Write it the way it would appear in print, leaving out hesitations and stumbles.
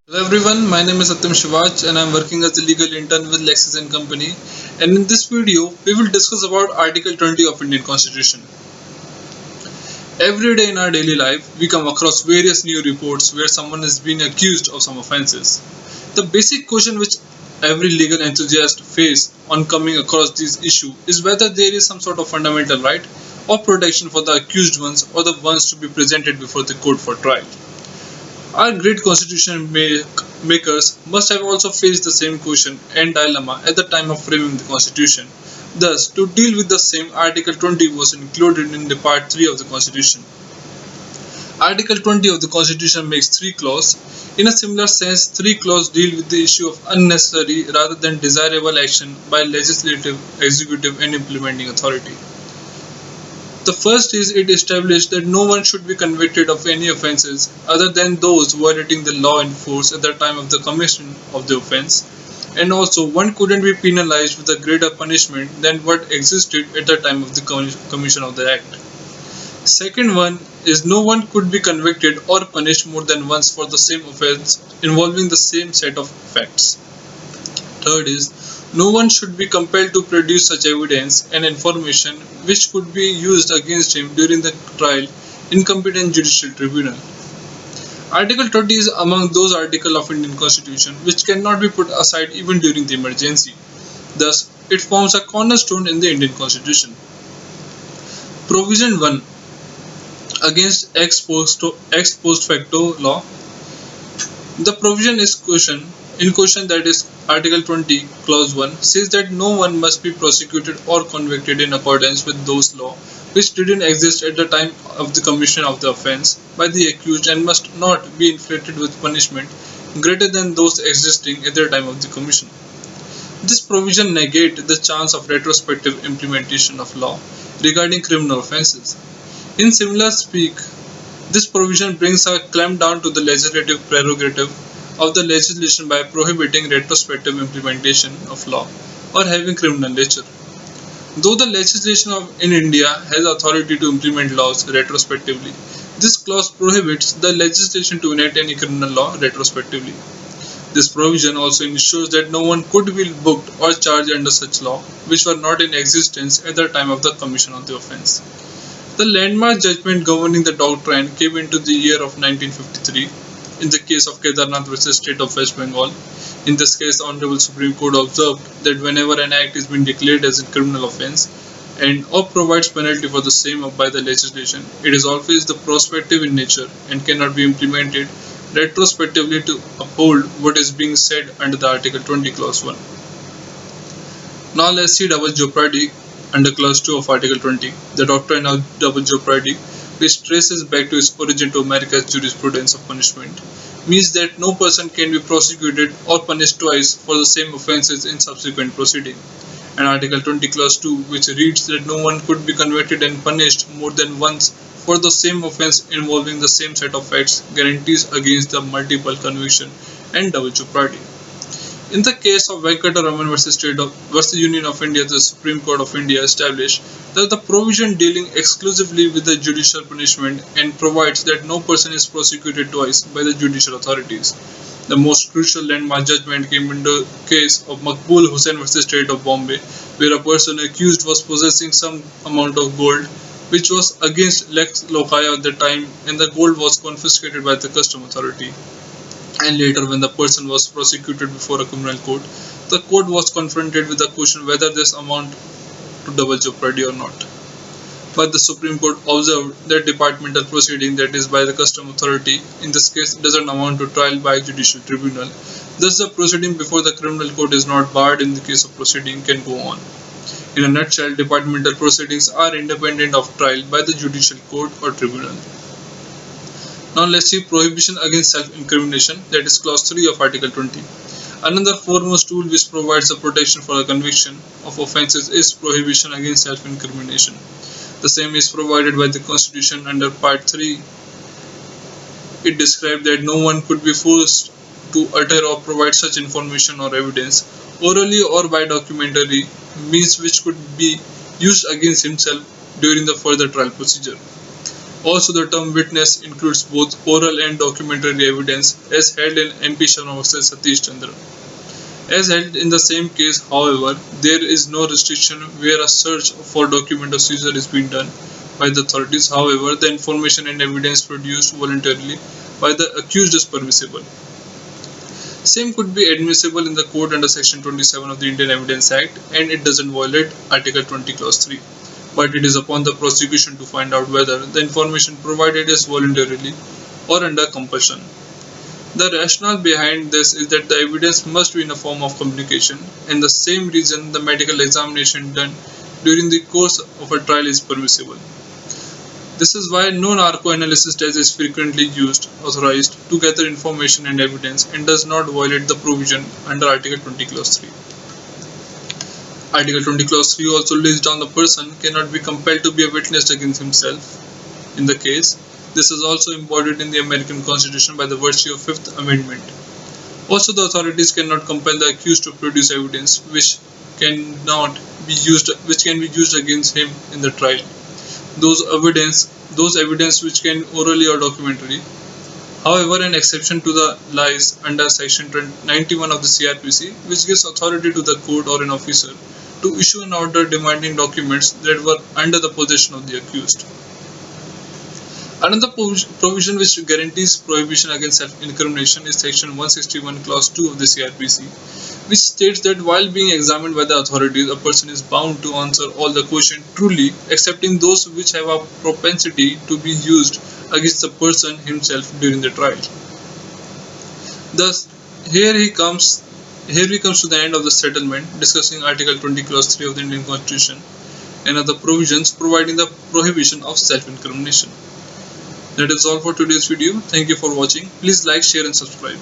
Hello everyone, my name is Satyam Shivaach and I am working as a legal intern with LEXIS and Company. And in this video, we will discuss about Article 20 of Indian Constitution. Every day in our daily life, we come across various new reports where someone is being accused of some offences. The basic question which every legal enthusiast face on coming across this issue is whether there is some sort of fundamental right or protection for the accused ones or the ones to be presented before the court for trial. Our great constitution makers must have also faced the same question and dilemma at the time of framing the constitution. Thus, to deal with the same, Article 20 was included in the Part 3 of the constitution. Article 20 of the constitution makes three clauses. In a similar sense, three clauses deal with the issue of unnecessary rather than desirable action by legislative, executive and implementing authority. The first is it established that no one should be convicted of any offences other than those violating the law in force at the time of the commission of the offence, and also one couldn't be penalized with a greater punishment than what existed at the time of the commission of the act. Second one is no one could be convicted or punished more than once for the same offence involving the same set of facts. Third is no one should be compelled to produce such evidence and information which could be used against him during the trial in competent judicial tribunal. Article 20 is among those articles of Indian Constitution which cannot be put aside even during the emergency. Thus, it forms a cornerstone in the Indian Constitution. Provision 1 against ex post facto law. The provision is question that is Article 20 Clause 1 says that no one must be prosecuted or convicted in accordance with those laws which didn't exist at the time of the commission of the offence by the accused and must not be inflicted with punishment greater than those existing at the time of the commission. This provision negates the chance of retrospective implementation of law regarding criminal offences. In similar speak, this provision brings a clamp down to the legislative prerogative of the legislation by prohibiting retrospective implementation of law or having criminal nature. Though the legislation in India has authority to implement laws retrospectively, this clause prohibits the legislation to enact any criminal law retrospectively. This provision also ensures that no one could be booked or charged under such law which were not in existence at the time of the commission of the offence. The landmark judgment governing the doctrine came into the year of 1953 in the case of Kedarnath versus State of West Bengal. In this case, the Honorable Supreme Court observed that whenever an act is being declared as a criminal offence and or provides penalty for the same by the legislation, it is always the prospective in nature and cannot be implemented retrospectively to uphold what is being said under the Article 20 Clause 1. Now let's see double jeopardy under Clause 2 of Article 20. The doctrine of double jeopardy, which traces back to its origin to America's jurisprudence of punishment, means that no person can be prosecuted or punished twice for the same offences in subsequent proceeding. And Article 20 Clause 2, which reads that no one could be convicted and punished more than once for the same offence involving the same set of facts, guarantees against the multiple conviction and double jeopardy. In the case of Venkataraman versus Union of India, the Supreme Court of India established that the provision dealing exclusively with the judicial punishment and provides that no person is prosecuted twice by the judicial authorities. The most crucial landmark judgment came in the case of Maqbool Hussain versus State of Bombay, where a person accused was possessing some amount of gold which was against Lex Loci at the time, and the gold was confiscated by the custom authority. And later, when the person was prosecuted before a criminal court, the court was confronted with the question whether this amount to double jeopardy or not. But the Supreme Court observed that departmental proceeding, that is by the custom authority, in this case doesn't amount to trial by a judicial tribunal. Thus, the proceeding before the criminal court is not barred in the case of proceeding can go on. In a nutshell, departmental proceedings are independent of trial by the judicial court or tribunal. Now let's see prohibition against self-incrimination, that is Clause 3 of Article 20. Another foremost tool which provides the protection for the conviction of offences is prohibition against self-incrimination. The same is provided by the Constitution under Part 3. It describes that no one could be forced to utter or provide such information or evidence, orally or by documentary means which could be used against himself during the further trial procedure. Also, the term witness includes both oral and documentary evidence as held in MP Sharma vs. Satish Chandra. As held in the same case, however, there is no restriction where a search for document or seizure is being done by the authorities. However, the information and evidence produced voluntarily by the accused is permissible. Same could be admissible in the court under Section 27 of the Indian Evidence Act, and it doesn't violate Article 20 Clause 3. But it is upon the prosecution to find out whether the information provided is voluntarily or under compulsion. The rationale behind this is that the evidence must be in a form of communication, and the same reason the medical examination done during the course of a trial is permissible. This is why no narco-analysis test is frequently authorized to gather information and evidence and does not violate the provision under Article 20 Clause 3. Article 20 Clause 3 also lays down the person cannot be compelled to be a witness against himself in the case. This is also embodied in the American Constitution by the virtue of Fifth Amendment. Also, the authorities cannot compel the accused to produce evidence which can be used against him in the trial. Those evidence which can orally or documentary. However, an exception to the lies under Section 91 of the CRPC, which gives authority to the court or an officer to issue an order demanding documents that were under the possession of the accused. Another provision which guarantees prohibition against self-incrimination is Section 161 Clause 2 of the CRPC, which states that while being examined by the authorities, a person is bound to answer all the questions truly, excepting those which have a propensity to be used against the person himself during the trial. Thus, here we comes to the end of the settlement discussing Article 20 Clause 3 of the Indian Constitution and other provisions providing the prohibition of self-incrimination. That is all for today's video. Thank you for watching. Please like, share and subscribe.